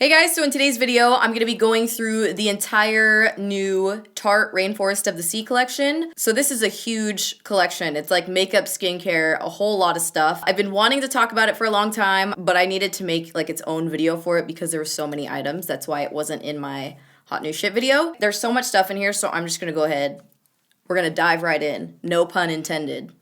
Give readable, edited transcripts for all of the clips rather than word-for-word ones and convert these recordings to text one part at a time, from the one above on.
Hey guys, so in today's video, I'm going to be going through the entire new Tarte Rainforest of the Sea collection. So this is a huge collection. It's like makeup, skincare, a whole lot of stuff. I've been wanting to talk about it for a long time, but I needed to make like its own video for it because there were so many items. That's why it wasn't in my hot new shit video. There's so much stuff in here, so I'm just going to go ahead. We're going to dive right in. No pun intended.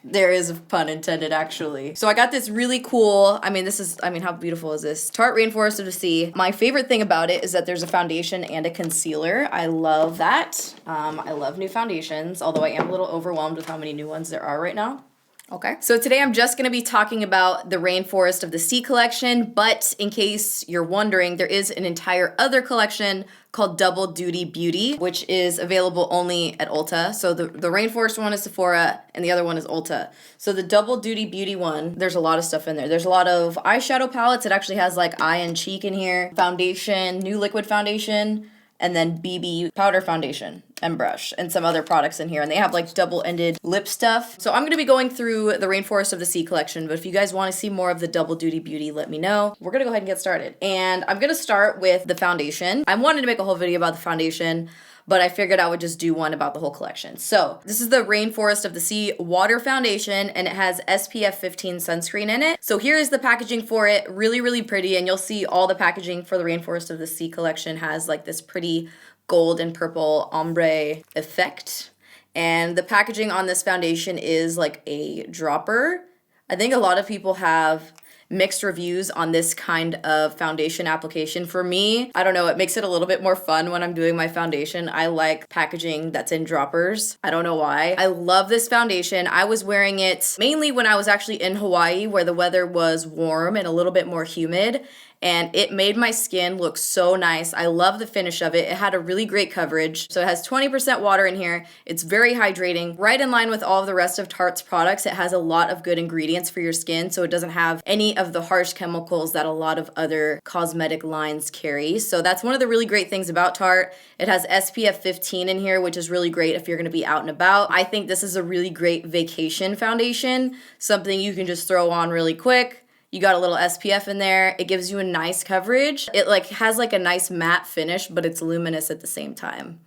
There is a pun intended, actually. So I got this really cool, how beautiful is this? Tarte Rainforest of the Sea. My favorite thing about it is that there's a foundation and a concealer. I love that. I love new foundations, although I am a little overwhelmed with how many new ones there are right now. Okay, so today I'm just gonna be talking about the Rainforest of the Sea collection, but in case you're wondering, there is an entire other collection called Double Duty Beauty, which is available only at Ulta. So the Rainforest one is Sephora, and the other one is Ulta. So the Double Duty Beauty one, there's a lot of stuff in there. There's a lot of eyeshadow palettes. It actually has like eye and cheek in here, foundation, new liquid foundation, and then BB powder foundation and brush and some other products in here. And they have like double-ended lip stuff. So I'm gonna be going through the Rainforest of the Sea collection, but if you guys wanna see more of the Double Duty Beauty, let me know. We're gonna go ahead and get started. And I'm gonna start with the foundation. I wanted to make a whole video about the foundation, but I figured I would just do one about the whole collection. So this is the Rainforest of the Sea Water Foundation, and it has SPF 15 sunscreen in it. So here is the packaging for it. Really, really pretty, and you'll see all the packaging for the Rainforest of the Sea collection has like this pretty gold and purple ombre effect. And the packaging on this foundation is like a dropper. I think a lot of people have mixed reviews on this kind of foundation application. For me, I don't know, it makes it a little bit more fun when I'm doing my foundation. I like packaging that's in droppers. I don't know why. I love this foundation. I was wearing it mainly when I was actually in Hawaii, where the weather was warm and a little bit more humid, and it made my skin look so nice. I love the finish of it. It had a really great coverage. So it has 20% water in here. It's very hydrating, right in line with all of the rest of Tarte's products. It has a lot of good ingredients for your skin, so it doesn't have any of the harsh chemicals that a lot of other cosmetic lines carry. So that's one of the really great things about Tarte. It has SPF 15 in here, which is really great if you're gonna be out and about. I think this is a really great vacation foundation, something you can just throw on really quick. You got a little SPF in there. It gives you a nice coverage. It like has like a nice matte finish, but it's luminous at the same time.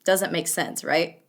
Doesn't make sense, right?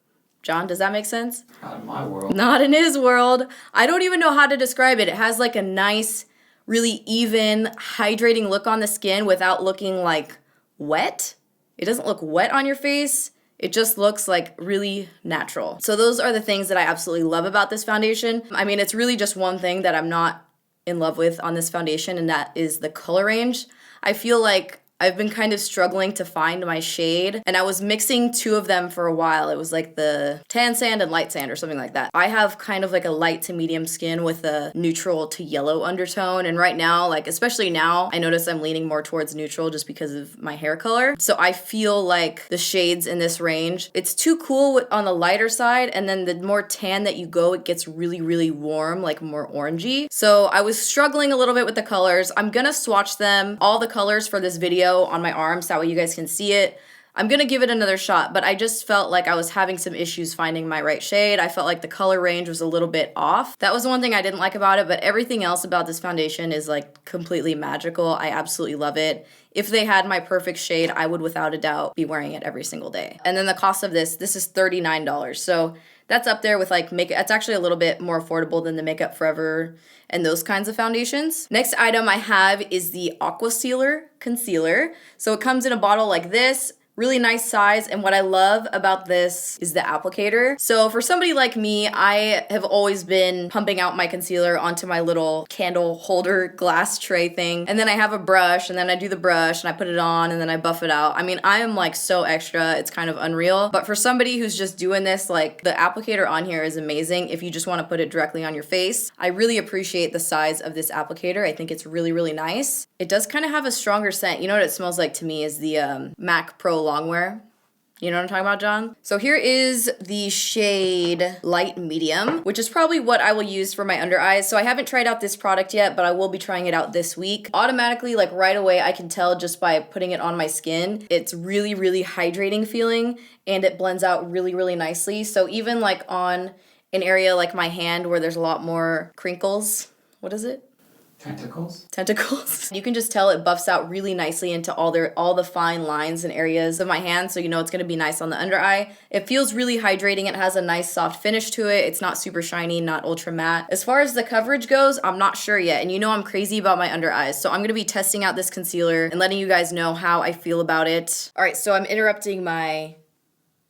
John, does that make sense? Not in my world. Not in his world. I don't even know how to describe it. It has like a nice, really even, hydrating look on the skin without looking like wet. It doesn't look wet on your face. It just looks like really natural. So those are the things that I absolutely love about this foundation. I mean, it's really just one thing that I'm not in love with on this foundation, and that is the color range. I feel like I've been kind of struggling to find my shade, and I was mixing two of them for a while. It was like the tan sand and light sand or something like that. I have kind of like a light to medium skin with a neutral to yellow undertone, and right now, like especially now, I notice I'm leaning more towards neutral just because of my hair color. So I feel like the shades in this range, it's too cool on the lighter side, and then the more tan that you go, it gets really, really warm, like more orangey. So I was struggling a little bit with the colors. I'm gonna swatch them, all the colors for this video on my arms, that way you guys can see it. I'm gonna give it another shot, but I just felt like I was having some issues finding my right shade. I felt like the color range was a little bit off. That was the one thing I didn't like about it, but everything else about this foundation is like completely magical. I absolutely love it. If they had my perfect shade, I would without a doubt be wearing it every single day. And then the cost of this is $39. So that's up there with like makeup. It's actually a little bit more affordable than the Makeup Forever and those kinds of foundations. Next item I have is the Aqua Sealer Concealer. So it comes in a bottle like this. Really nice size, and what I love about this is the applicator. So for somebody like me, I have always been pumping out my concealer onto my little candle holder glass tray thing, and then I have a brush, and then I do the brush, and I put it on, and then I buff it out. I mean, I am like so extra, it's kind of unreal, but for somebody who's just doing this, like the applicator on here is amazing if you just wanna put it directly on your face. I really appreciate the size of this applicator. I think it's really, really nice. It does kind of have a stronger scent. You know what it smells like to me is the MAC Pro Longwear. You know what I'm talking about, John? So here is the shade Light Medium, which is probably what I will use for my under eyes. So I haven't tried out this product yet, but I will be trying it out this week. Automatically, like right away, I can tell just by putting it on my skin. It's really, really hydrating feeling, and it blends out really, really nicely. So even like on an area like my hand where there's a lot more crinkles, what is it? Tentacles? Tentacles. You can just tell it buffs out really nicely into all the fine lines and areas of my hand, so you know it's gonna be nice on the under eye. It feels really hydrating. It has a nice soft finish to it. It's not super shiny, not ultra matte. As far as the coverage goes, I'm not sure yet, and you know I'm crazy about my under eyes, so I'm gonna be testing out this concealer and letting you guys know how I feel about it. All right, so I'm interrupting my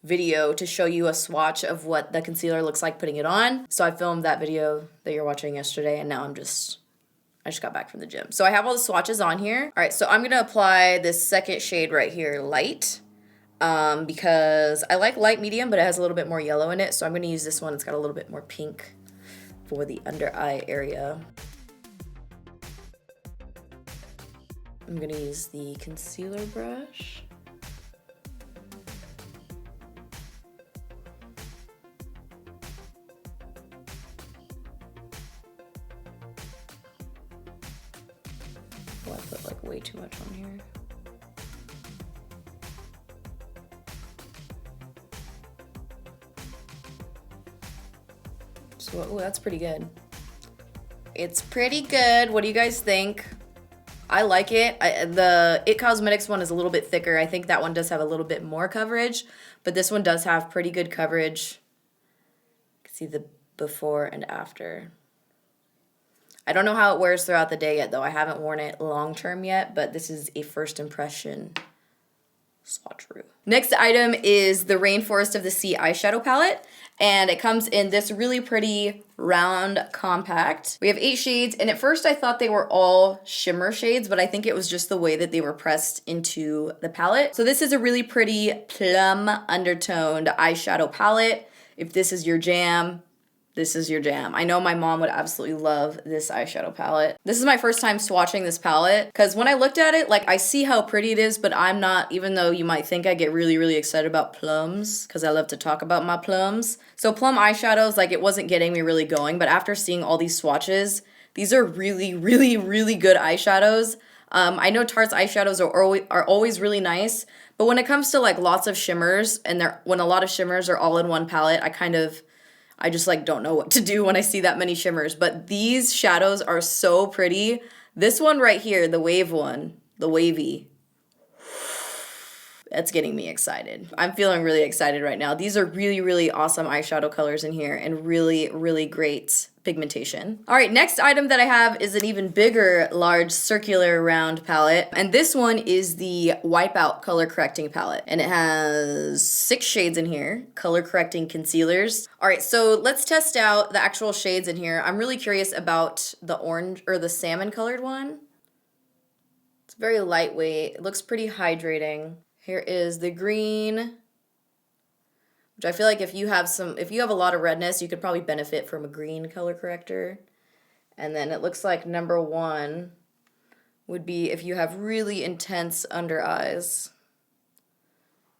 video to show you a swatch of what the concealer looks like putting it on. So I filmed that video that you're watching yesterday, and now I just got back from the gym. So I have all the swatches on here. All right, so I'm gonna apply this second shade right here, light, because I like light medium, but it has a little bit more yellow in it. So I'm gonna use this one. It's got a little bit more pink for the under eye area. I'm gonna use the concealer brush. Oh, I put like way too much on here. So, oh, that's pretty good. It's pretty good. What do you guys think? I like it. The It Cosmetics one is a little bit thicker. I think that one does have a little bit more coverage, but this one does have pretty good coverage. You can see the before and after. I don't know how it wears throughout the day yet, though. I haven't worn it long term yet, but this is a first impression swatcheroo. Next item is the Rainforest of the Sea eyeshadow palette, and it comes in this really pretty round compact. We have 8 shades, and at first I thought they were all shimmer shades, but I think it was just the way that they were pressed into the palette. So this is a really pretty plum undertoned eyeshadow palette. If this is your jam, this is your jam. I know my mom would absolutely love this eyeshadow palette. This is my first time swatching this palette, because when I looked at it, like, I see how pretty it is, but I'm not, even though you might think I get really, really excited about plums, because I love to talk about my plums. So plum eyeshadows, like, it wasn't getting me really going, but after seeing all these swatches, these are really, really, really good eyeshadows. I know Tarte's eyeshadows are always really nice, but when it comes to, like, lots of shimmers, and when a lot of shimmers are all in one palette, I just like don't know what to do when I see that many shimmers. But these shadows are so pretty. This one right here, the wave one, the wavy, that's getting me excited. I'm feeling really excited right now. These are really, really awesome eyeshadow colors in here and really, really great pigmentation. All right, next item that I have is an even bigger, large, circular round palette. And this one is the Wipeout Color Correcting Palette. And it has 6 shades in here, color correcting concealers. All right, so let's test out the actual shades in here. I'm really curious about the orange or the salmon colored one. It's very lightweight. It looks pretty hydrating. Here is the green, which I feel like if you have a lot of redness, you could probably benefit from a green color corrector. And then it looks like number 1 would be if you have really intense under eyes.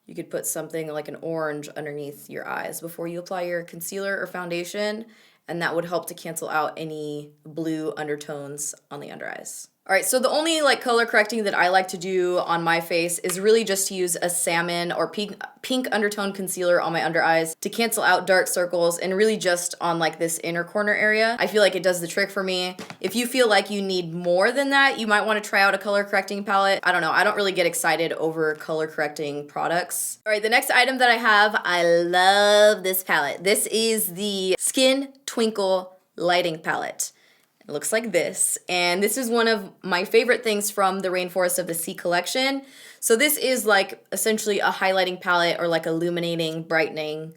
You could put something like an orange underneath your eyes before you apply your concealer or foundation, and that would help to cancel out any blue undertones on the under eyes. All right, so the only like color correcting that I like to do on my face is really just to use a salmon or pink undertone concealer on my under eyes to cancel out dark circles, and really just on like this inner corner area. I feel like it does the trick for me. If you feel like you need more than that, you might want to try out a color correcting palette. I don't know, I don't really get excited over color correcting products. All right, the next item that I have, I love this palette. This is the Skin Twinkle Lighting Palette. It looks like this, and this is one of my favorite things from the Rainforest of the Sea collection. So this is like essentially a highlighting palette, or like illuminating, brightening,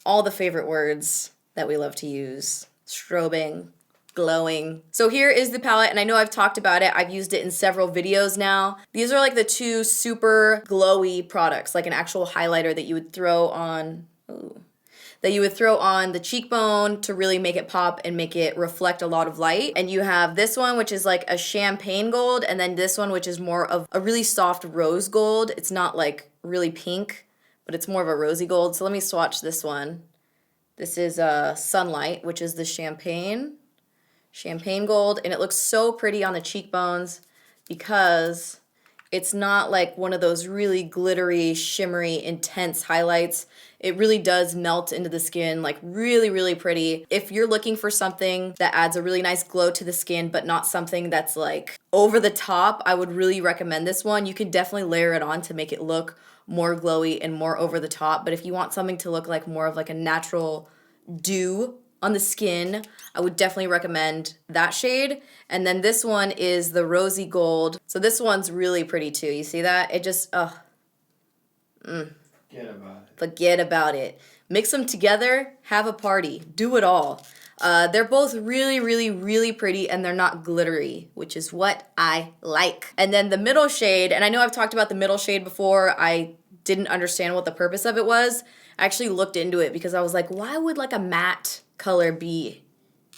all the favorite words that we love to use. Strobing, glowing. So here is the palette, and I know I've talked about it. I've used it in several videos now. These are like the 2 super glowy products, like an actual highlighter that you would throw on, the cheekbone to really make it pop and make it reflect a lot of light. And you have this one, which is like a champagne gold, and then this one, which is more of a really soft rose gold. It's not like really pink, but it's more of a rosy gold. So let me swatch this one. This is Sunlight, which is the champagne gold, and it looks so pretty on the cheekbones because It's not like one of those really glittery, shimmery, intense highlights. It really does melt into the skin, like really, really pretty. If you're looking for something that adds a really nice glow to the skin, but not something that's like over the top, I would really recommend this one. You can definitely layer it on to make it look more glowy and more over the top. But if you want something to look like more of like a natural dew on the skin, I would definitely recommend that shade. And then this one is the rosy gold. So this one's really pretty too. You see that? It just, Forget about it. Mix them together, have a party, do it all. They're both really, really, really pretty, and they're not glittery, which is what I like. And then the middle shade, and I know I've talked about the middle shade before. I didn't understand what the purpose of it was. I actually looked into it because I was like, why would like a matte color be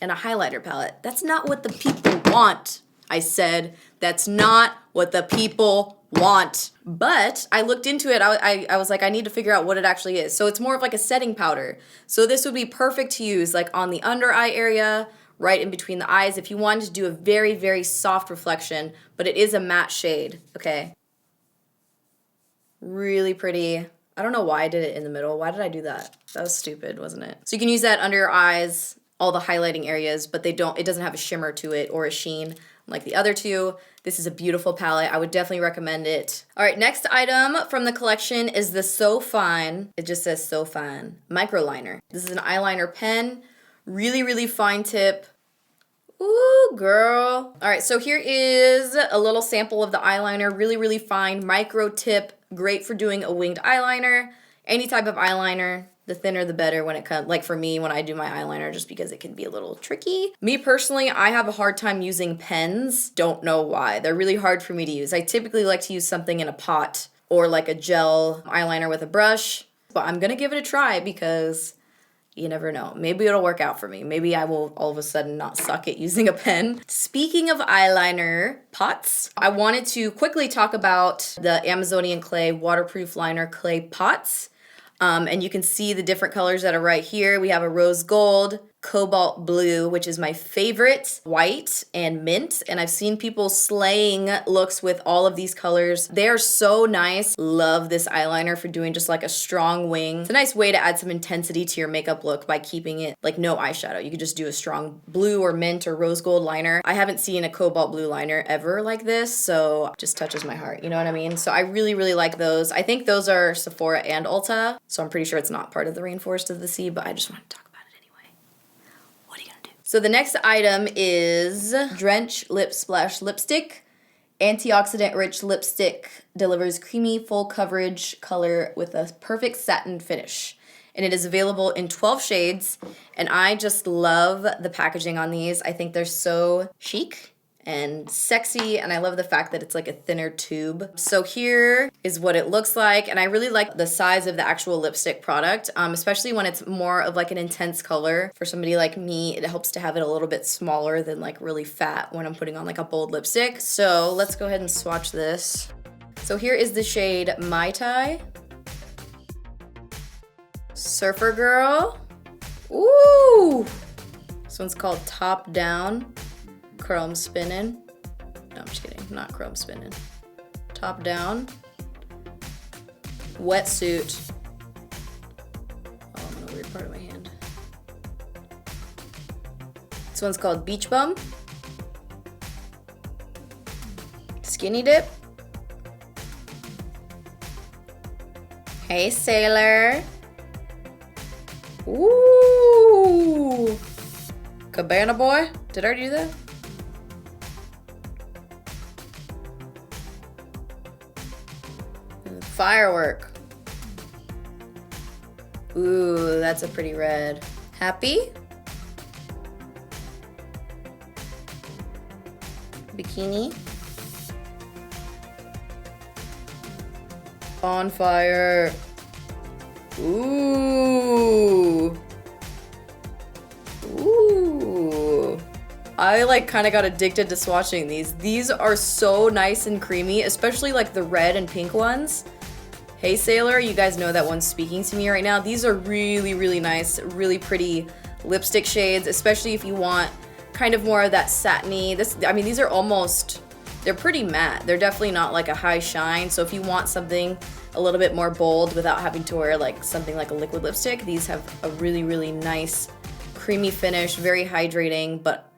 in a highlighter palette? That's not what the people want. I said, that's not what the people want. But I looked into it. I was like, I need to figure out what it actually is. So it's more of like a setting powder. So this would be perfect to use like on the under eye area, right in between the eyes, if you wanted to do a very, very soft reflection, but it is a matte shade, okay? Really pretty. I don't know why I did it in the middle. Why did I do that? That was stupid, wasn't it? So you can use that under your eyes, all the highlighting areas, but it doesn't have a shimmer to it or a sheen like the other two. This is a beautiful palette. I would definitely recommend it. All right, next item from the collection is the So Fine. It just says So Fine micro liner. This is an eyeliner pen. Really, really fine tip. Ooh, girl. All right, so here is a little sample of the eyeliner. Really, really fine micro tip. Great for doing a winged eyeliner. Any type of eyeliner. The thinner the better when it comes, like for me when I do my eyeliner, just because it can be a little tricky. Me personally, I have a hard time using pens. Don't know why. They're really hard for me to use. I typically like to use something in a pot or like a gel eyeliner with a brush, but I'm gonna give it a try because you never know. Maybe it'll work out for me. Maybe I will all of a sudden not suck at using a pen. Speaking of eyeliner pots, I wanted to quickly talk about the Amazonian Clay waterproof liner clay pots. And you can see the different colors that are right here. We have a rose gold, cobalt blue, which is my favorite, white, and mint. And I've seen people slaying looks with all of these colors. They are so nice. Love this eyeliner for doing just like a strong wing. It's a nice way to add some intensity to your makeup look by keeping it like no eyeshadow. You could just do a strong blue or mint or rose gold liner. I haven't seen a cobalt blue liner ever like this, so it just touches my heart. You know what I mean? So I really, really like those. I think those are Sephora and Ulta, so I'm pretty sure it's not part of the Rainforest of the Sea, but I just want to talk about it anyway. What are you gonna do? So the next item is Drench Lip Splash Lipstick. Antioxidant rich lipstick, delivers creamy full coverage color with a perfect satin finish. And it is available in 12 shades. And I just love the packaging on these. I think they're so chic and sexy, and I love the fact that it's like a thinner tube. So here is what it looks like, and I really like the size of the actual lipstick product, especially when it's more of like an intense color. For somebody like me, it helps to have it a little bit smaller than like really fat when I'm putting on like a bold lipstick. So let's go ahead and swatch this. So here is the shade Mai Tai. Surfer Girl. Ooh! This one's called Top Down. Chrome Spinning. No, I'm just kidding. Not Chrome Spinning. Top Down. Wetsuit. Oh, I'm in a weird part of my hand. This one's called Beach Bum. Skinny Dip. Hey Sailor. Ooh. Cabana Boy. Did I already do that? Firework. Ooh, that's a pretty red. Happy? Bikini. Bonfire. Ooh. Ooh. I like kind of got addicted to swatching these. These are so nice and creamy, especially like the red and pink ones. Hey Sailor, you guys know that one's speaking to me right now. These are really, really nice, really pretty lipstick shades, especially if you want kind of more of that satiny. These are almost They're pretty matte. They're definitely not like a high shine. So if you want something a little bit more bold without having to wear like something like a liquid lipstick, these have a really, really nice creamy finish, very hydrating, but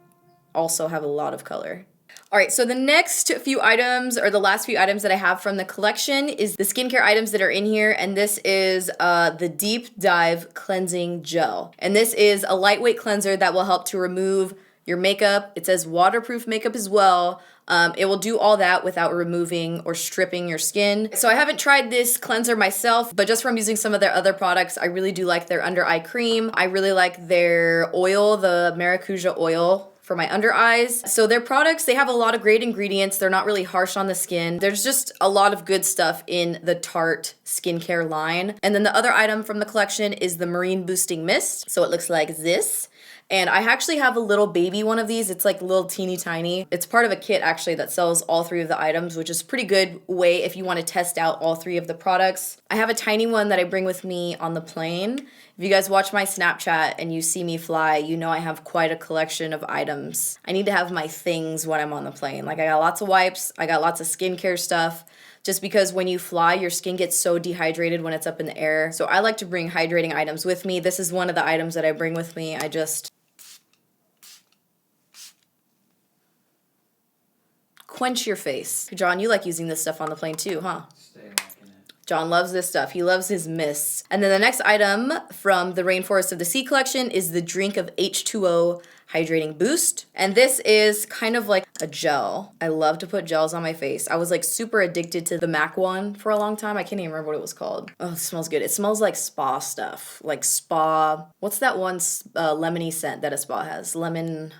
also have a lot of color. All right, so the next few items, or the last few items that I have from the collection, is the skincare items that are in here, and this is the Deep Dive Cleansing Gel. And this is a lightweight cleanser that will help to remove your makeup. It says waterproof makeup as well. It will do all that without removing or stripping your skin. So I haven't tried this cleanser myself, but just from using some of their other products, I really do like their under eye cream. I really like their oil, the maracuja oil for my under eyes. So their products, they have a lot of great ingredients. They're not really harsh on the skin. There's just a lot of good stuff in the Tarte skincare line. And then the other item from the collection is the Marine Boosting Mist. So it looks like this. And I actually have a little baby one of these. It's like little teeny tiny. It's part of a kit actually that sells all three of the items, which is a pretty good way if you want to test out all three of the products. I have a tiny one that I bring with me on the plane. If you guys watch my Snapchat and you see me fly, you know I have quite a collection of items. I need to have my things when I'm on the plane. Like I got lots of wipes, I got lots of skincare stuff, just because when you fly, your skin gets so dehydrated when it's up in the air. So I like to bring hydrating items with me. This is one of the items that I bring with me. I just quench your face. John, you like using this stuff on the plane too, huh? John loves this stuff. He loves his mists. And then the next item from the Rainforest of the Sea collection is the Drink of H2O Hydrating Boost. And this is kind of like a gel. I love to put gels on my face. I was like super addicted to the MAC one for a long time. I can't even remember what it was called. Oh, it smells good. It smells like spa stuff. Like spa. What's that one lemony scent that a spa has? Lemon.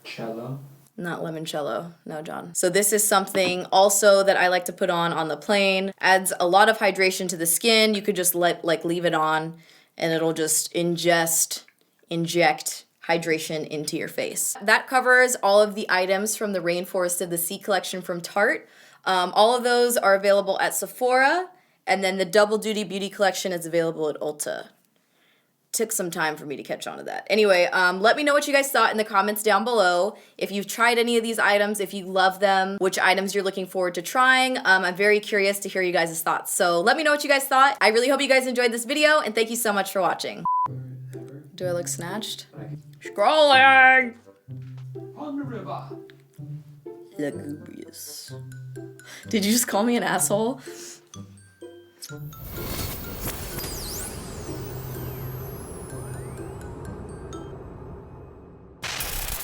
Cello. Not limoncello, no, John. So this is something also that I like to put on the plane. Adds a lot of hydration to the skin. You could just leave it on and it'll just inject hydration into your face. That covers all of the items from the Rainforest of the Sea collection from Tarte. All of those are available at Sephora, and then the Double Duty Beauty collection is available at Ulta. Took some time for me to catch on to that. Anyway, let me know what you guys thought in the comments down below. If you've tried any of these items, if you love them, which items you're looking forward to trying. I'm very curious to hear you guys' thoughts. So let me know what you guys thought. I really hope you guys enjoyed this video, and thank you so much for watching. Do I look snatched? Scrolling! On the river. Lugubrious. Did you just call me an asshole?